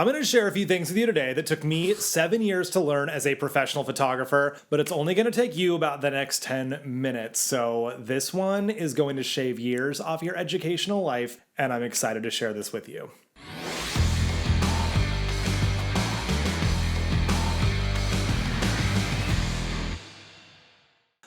I'm going to share a few things with you today that took me 7 years to learn as a professional photographer, but it's only going to take you about the next 10 minutes. So this one is going to shave years off your educational life, and I'm excited to share this with you.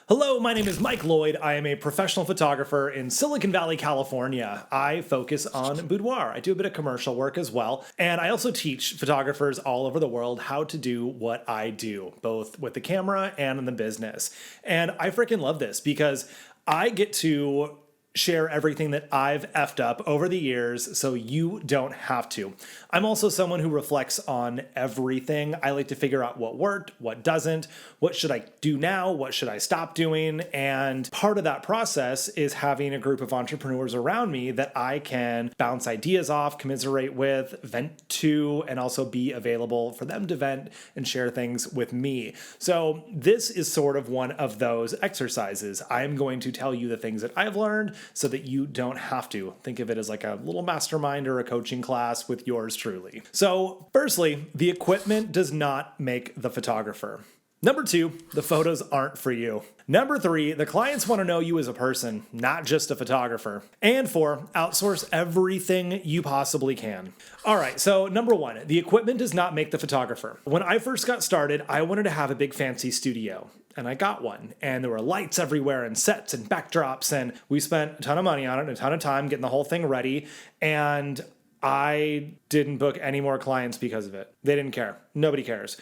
Hello, my name is Mike Lloyd. I am a professional photographer in Silicon Valley, California. I focus on boudoir. I do a bit of commercial work as well. And I also teach photographers all over the world how to do what I do, both with the camera and in the business. And I freaking love this because I get to share everything that I've effed up over the years so you don't have to. I'm also someone who reflects on everything. I like to figure out what worked, what doesn't, what should I do now, what should I stop doing, and part of that process is having a group of entrepreneurs around me that I can bounce ideas off, commiserate with, vent to, and also be available for them to vent and share things with me. So this is sort of one of those exercises. I'm going to tell you the things that I've learned so that you don't have to. Think of it as like a little mastermind or a coaching class with yours truly. So firstly, the equipment does not make the photographer. Number 2, the photos aren't for you. Number 3, the clients want to know you as a person, not just a photographer. And 4, outsource everything you possibly can. All right, so number 1, the equipment does not make the photographer. When I first got started, I wanted to have a big fancy studio. And I got one, and there were lights everywhere and sets and backdrops, and we spent a ton of money on it, and a ton of time getting the whole thing ready, and I didn't book any more clients because of it. They didn't care. Nobody cares.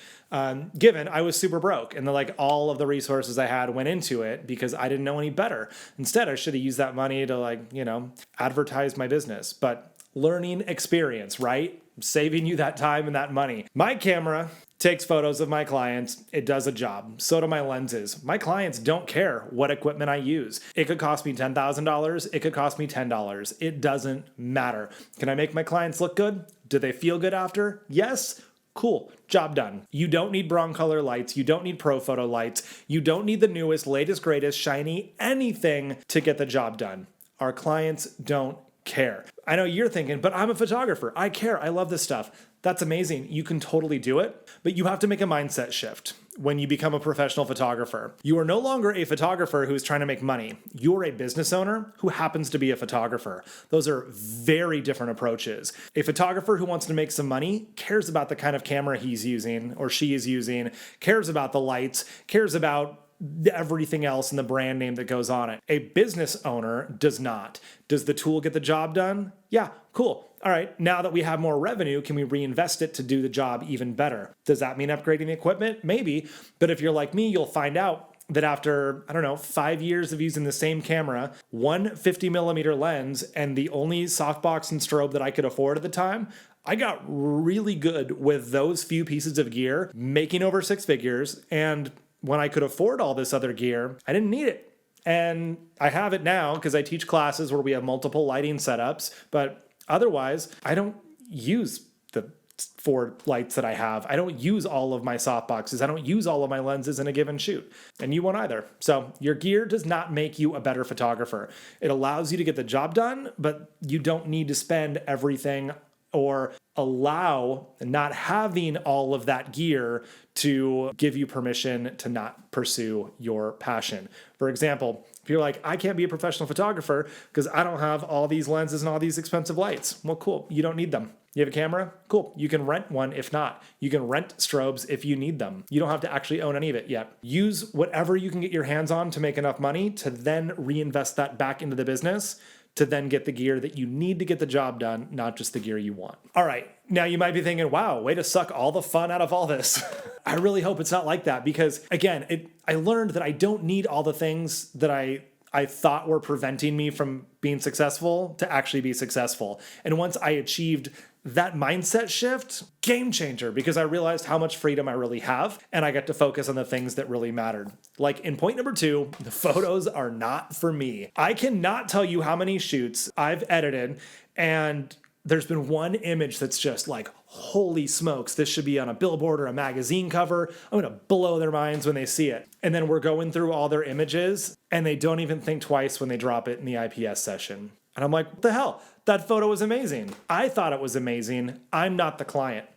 Given I was super broke, and all of the resources I had went into it because I didn't know any better. Instead, I should have used that money to advertise my business. But learning experience, right? Saving you that time and that money. My camera takes photos of my clients. It does a job. So do my lenses. My clients don't care what equipment I use. It could cost me $10,000. It could cost me $10. It doesn't matter. Can I make my clients look good? Do they feel good after? Yes. Cool. Job done. You don't need Broncolor lights. You don't need Pro Photo lights. You don't need the newest, latest, greatest, shiny anything to get the job done. Our clients don't care. I know you're thinking, but I'm a photographer. I care. I love this stuff. That's amazing. You can totally do it, but you have to make a mindset shift when you become a professional photographer. You are no longer a photographer who's trying to make money. You're a business owner who happens to be a photographer. Those are very different approaches. A photographer who wants to make some money cares about the kind of camera he's using or she is using, cares about the lights, cares about everything else and the brand name that goes on it. A business owner does not. Does the tool get the job done? Yeah, cool. All right, now that we have more revenue, can we reinvest it to do the job even better? Does that mean upgrading the equipment? Maybe. But if you're like me, you'll find out that after, 5 years of using the same camera, one 50mm lens, and the only softbox and strobe that I could afford at the time, I got really good with those few pieces of gear, making over 6 figures, and when I could afford all this other gear, I didn't need it. And I have it now because I teach classes where we have multiple lighting setups, but otherwise, I don't use the 4 lights that I have. I don't use all of my softboxes. I don't use all of my lenses in a given shoot. And you won't either. So your gear does not make you a better photographer. It allows you to get the job done, but you don't need to spend everything or allow not having all of that gear to give you permission to not pursue your passion. For example, if you're like, I can't be a professional photographer because I don't have all these lenses and all these expensive lights. Well, cool. You don't need them. You have a camera? Cool. You can rent one if not. You can rent strobes if you need them. You don't have to actually own any of it yet. Use whatever you can get your hands on to make enough money to then reinvest that back into the business to then get the gear that you need to get the job done, not just the gear you want. All right, now you might be thinking, wow, way to suck all the fun out of all this. I really hope it's not like that because, again, I learned that I don't need all the things that I thought were preventing me from being successful to actually be successful. And once I achieved that mindset shift, game changer, because I realized how much freedom I really have and I got to focus on the things that really mattered. Like in point number 2, the photos are not for me. I cannot tell you how many shoots I've edited and there's been one image that's just like, holy smokes, this should be on a billboard or a magazine cover. I'm going to blow their minds when they see it. And then we're going through all their images and they don't even think twice when they drop it in the IPS session. And I'm like, what the hell? That photo was amazing. I thought it was amazing. I'm not the client.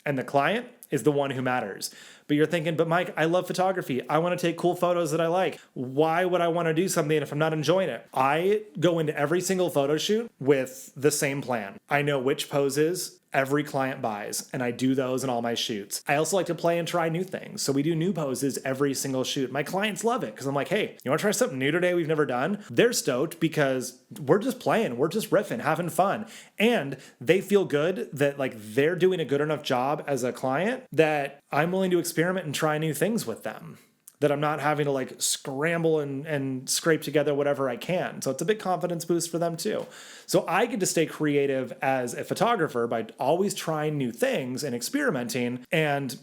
and the client is the one who matters. But you're thinking, but Mike, I love photography. I want to take cool photos that I like. Why would I want to do something if I'm not enjoying it? I go into every single photo shoot with the same plan. I know which poses every client buys, and I do those in all my shoots. I also like to play and try new things. So we do new poses every single shoot. My clients love it because I'm like, hey, you want to try something new today we've never done? They're stoked because we're just playing, we're just riffing, having fun. And they feel good that like they're doing a good enough job as a client that I'm willing to experiment and try new things with them, that I'm not having to like scramble and scrape together whatever I can. So it's a big confidence boost for them too. So I get to stay creative as a photographer by always trying new things and experimenting, and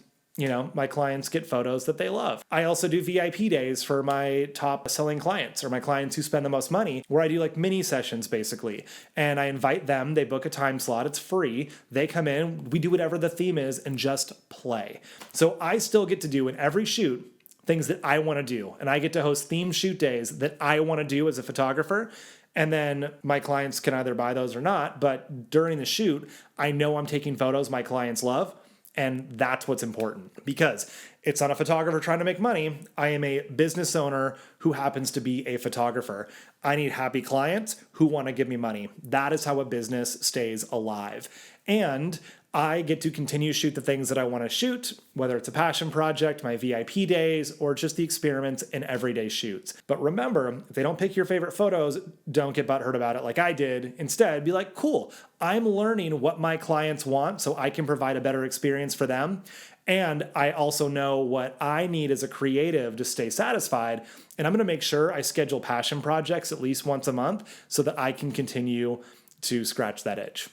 my clients get photos that they love. I also do VIP days for my top selling clients, or my clients who spend the most money, where I do like mini sessions basically. And I invite them, they book a time slot, it's free. They come in, we do whatever the theme is and just play. So I still get to do in every shoot things that I want to do. And I get to host theme shoot days that I want to do as a photographer. And then my clients can either buy those or not. But during the shoot, I know I'm taking photos my clients love. And that's what's important, because it's not a photographer trying to make money. I am a business owner who happens to be a photographer. I need happy clients who want to give me money. That is how a business stays alive. And I get to continue to shoot the things that I want to shoot, whether it's a passion project, my VIP days, or just the experiments and everyday shoots. But remember, if they don't pick your favorite photos, don't get butthurt about it like I did. Instead, be like, cool, I'm learning what my clients want so I can provide a better experience for them. And I also know what I need as a creative to stay satisfied. And I'm going to make sure I schedule passion projects at least once a month so that I can continue to scratch that itch.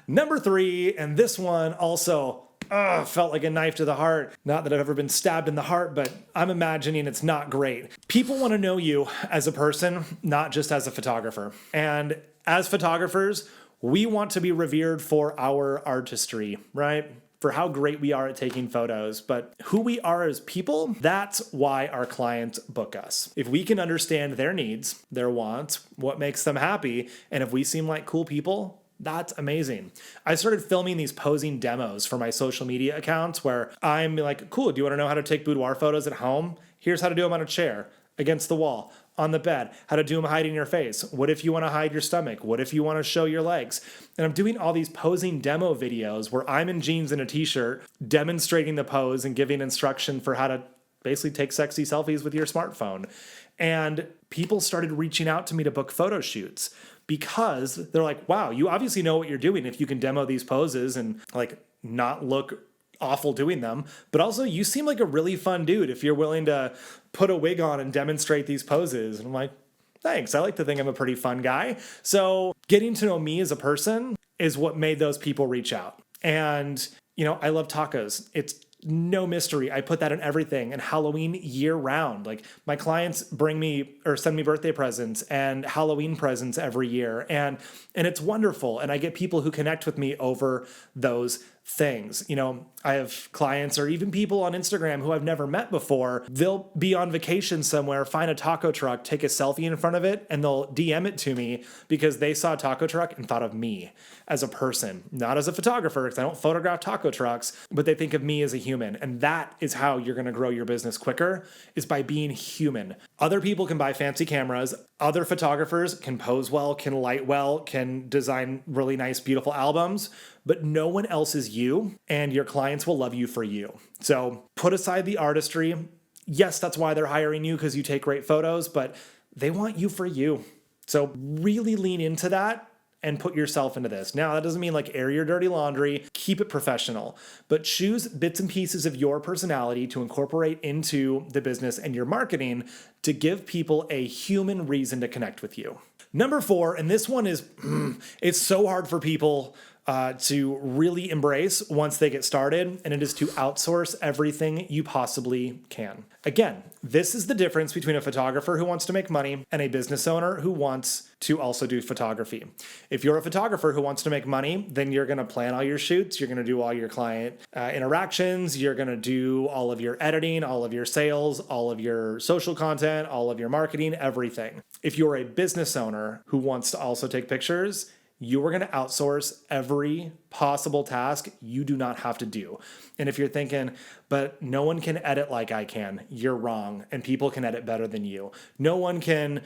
Number 3, and this one also felt like a knife to the heart. Not that I've ever been stabbed in the heart, but I'm imagining it's not great. People want to know you as a person, not just as a photographer. And as photographers, we want to be revered for our artistry, right? For how great we are at taking photos, but who we are as people, that's why our clients book us. If we can understand their needs, their wants, what makes them happy, and if we seem like cool people, that's amazing. I started filming these posing demos for my social media accounts where I'm like, cool, do you want to know how to take boudoir photos at home? Here's how to do them on a chair, against the wall, on the bed, how to do them hiding your face. What if you want to hide your stomach? What if you want to show your legs? And I'm doing all these posing demo videos where I'm in jeans and a t-shirt demonstrating the pose and giving instruction for how to basically take sexy selfies with your smartphone. And people started reaching out to me to book photo shoots because they're like, wow, you obviously know what you're doing if you can demo these poses and like not look awful doing them. But also you seem like a really fun dude if you're willing to put a wig on and demonstrate these poses. And I'm like, thanks. I like to think I'm a pretty fun guy. So getting to know me as a person is what made those people reach out. And, I love tacos. It's no mystery. I put that in everything, and Halloween year round. Like my clients bring me or send me birthday presents and Halloween presents every year. And it's wonderful. And I get people who connect with me over those things. I have clients or even people on Instagram who I've never met before. They'll be on vacation somewhere, find a taco truck, take a selfie in front of it, and they'll DM it to me because they saw a taco truck and thought of me as a person, not as a photographer, because I don't photograph taco trucks, but they think of me as a human. And that is how you're going to grow your business quicker, is by being human. Other people can buy fancy cameras. Other photographers can pose well, can light well, can design really nice, beautiful albums, but no one else is you, and your clients will love you for you. So put aside the artistry. Yes, that's why they're hiring you, because you take great photos, but they want you for you. So really lean into that and put yourself into this. Now, that doesn't mean like air your dirty laundry, keep it professional, but choose bits and pieces of your personality to incorporate into the business and your marketing to give people a human reason to connect with you. Number 4, and this one is, it's so hard for people to really embrace once they get started, and it is to outsource everything you possibly can. Again, this is the difference between a photographer who wants to make money and a business owner who wants to also do photography. If you're a photographer who wants to make money, then you're going to plan all your shoots, you're going to do all your client interactions, you're going to do all of your editing, all of your sales, all of your social content, all of your marketing, everything. If you're a business owner who wants to also take pictures, you are going to outsource every possible task you do not have to do. And if you're thinking, but no one can edit like I can, you're wrong. And people can edit better than you. No one can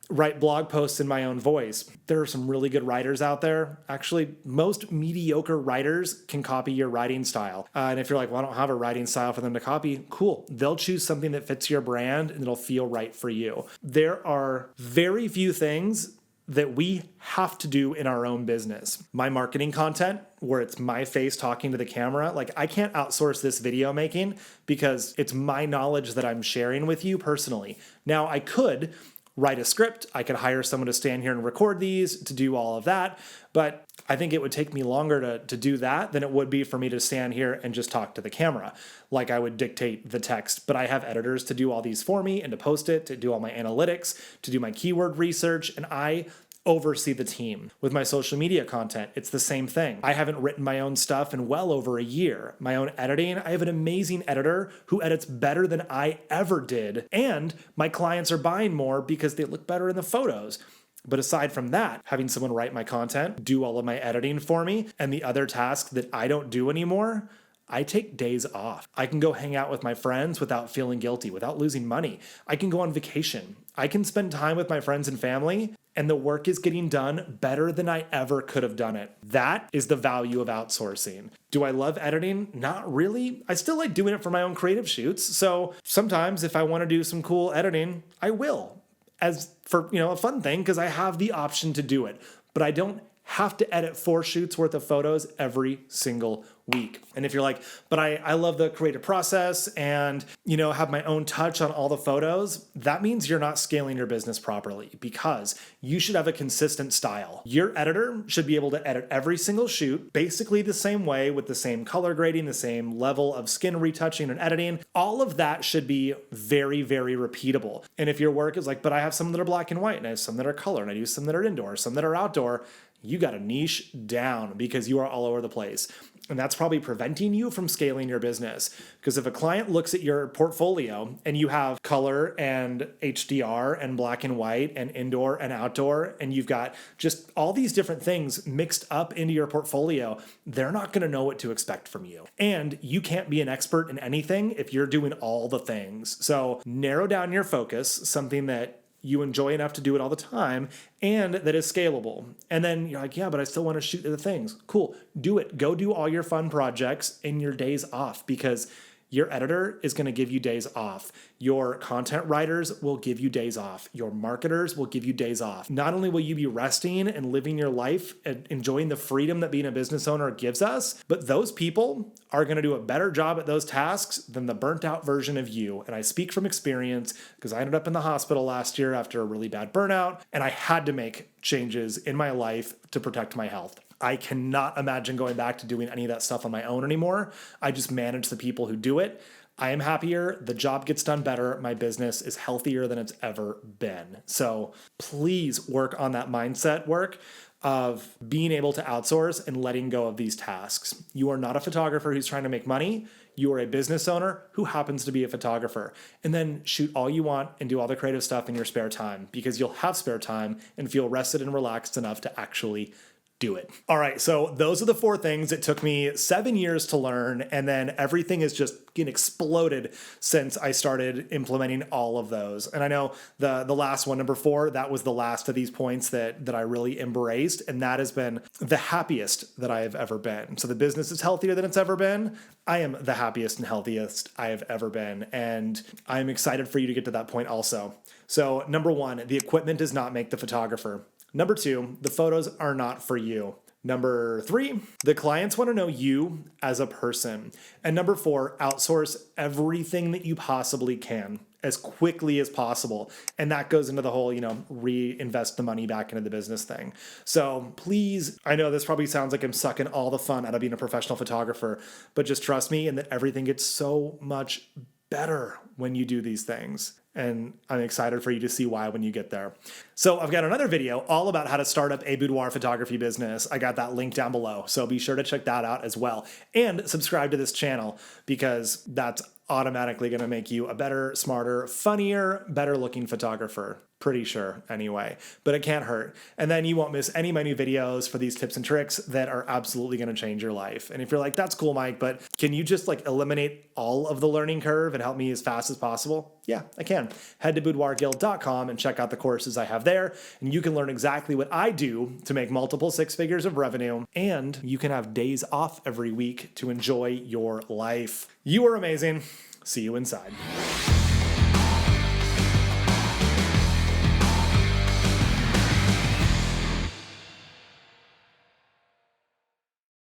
write blog posts in my own voice. There are some really good writers out there. Actually, most mediocre writers can copy your writing style. And if you're like, well, I don't have a writing style for them to copy, cool. They'll choose something that fits your brand and it'll feel right for you. There are very few things that we have to do in our own business. My marketing content, where it's my face talking to the camera, like I can't outsource this video making because it's my knowledge that I'm sharing with you personally. Now I could write a script. I could hire someone to stand here and record these, to do all of that. But I think it would take me longer to do that than it would be for me to stand here and just talk to the camera. Like I would dictate the text, but I have editors to do all these for me and to post it, to do all my analytics, to do my keyword research, and I oversee the team. With my social media content, it's the same thing. I haven't written my own stuff in well over a year. My own editing, I have an amazing editor who edits better than I ever did. And my clients are buying more because they look better in the photos. But aside from that, having someone write my content, do all of my editing for me, and the other tasks that I don't do anymore, I take days off. I can go hang out with my friends without feeling guilty, without losing money. I can go on vacation. I can spend time with my friends and family, and the work is getting done better than I ever could have done it. That is the value of outsourcing. Do I love editing? Not really. I still like doing it for my own creative shoots. So sometimes if I want to do some cool editing, I will. As for, a fun thing, because I have the option to do it. But I don't have to edit 4 shoots worth of photos every single week. And if you're like, but I love the creative process and, have my own touch on all the photos, that means you're not scaling your business properly because you should have a consistent style. Your editor should be able to edit every single shoot basically the same way with the same color grading, the same level of skin retouching and editing. All of that should be very, very repeatable. And if your work is like, but I have some that are black and white and I have some that are color and I do some that are indoor, some that are outdoor, you got to niche down because you are all over the place. And that's probably preventing you from scaling your business. Because if a client looks at your portfolio and you have color and HDR and black and white and indoor and outdoor, and you've got just all these different things mixed up into your portfolio, they're not going to know what to expect from you. And you can't be an expert in anything if you're doing all the things. So narrow down your focus, something that you enjoy enough to do it all the time and that is scalable. And then you're like, yeah, but I still want to shoot the things. Cool. Do it. Go do all your fun projects in your days off because your editor is going to give you days off. Your content writers will give you days off. Your marketers will give you days off. Not only will you be resting and living your life and enjoying the freedom that being a business owner gives us, but those people are going to do a better job at those tasks than the burnt out version of you. And I speak from experience because I ended up in the hospital last year after a really bad burnout, and I had to make changes in my life to protect my health. I cannot imagine going back to doing any of that stuff on my own anymore. I just manage the people who do it. I am happier. The job gets done better. My business is healthier than it's ever been. So please work on that mindset work of being able to outsource and letting go of these tasks. You are not a photographer who's trying to make money. You are a business owner who happens to be a photographer. And then shoot all you want and do all the creative stuff in your spare time because you'll have spare time and feel rested and relaxed enough to actually do it. All right, so those are the 4 things. It took me 7 years to learn, and then everything has just getting exploded since I started implementing all of those. And I know the last one, number 4, that was the last of these points that I really embraced, and that has been the happiest that I have ever been. So the business is healthier than it's ever been. I am the happiest and healthiest I have ever been, and I'm excited for you to get to that point also. So number 1, the equipment does not make the photographer. Number 2, the photos are not for you. Number 3, the clients want to know you as a person. And number 4, outsource everything that you possibly can as quickly as possible. And that goes into the whole, reinvest the money back into the business thing. So please, I know this probably sounds like I'm sucking all the fun out of being a professional photographer, but just trust me in that everything gets so much better when you do these things. And I'm excited for you to see why when you get there. So I've got another video all about how to start up a boudoir photography business. I got that link down below. So be sure to check that out as well. And subscribe to this channel because that's automatically going to make you a better, smarter, funnier, better looking photographer. Pretty sure anyway, but it can't hurt. And then you won't miss any of my new videos for these tips and tricks that are absolutely going to change your life. And if you're like, that's cool, Mike, but can you just like eliminate all of the learning curve and help me as fast as possible? Yeah, I can. Head to boudoirguild.com and check out the courses I have there. And you can learn exactly what I do to make multiple six figures of revenue. And you can have days off every week to enjoy your life. You are amazing. See you inside.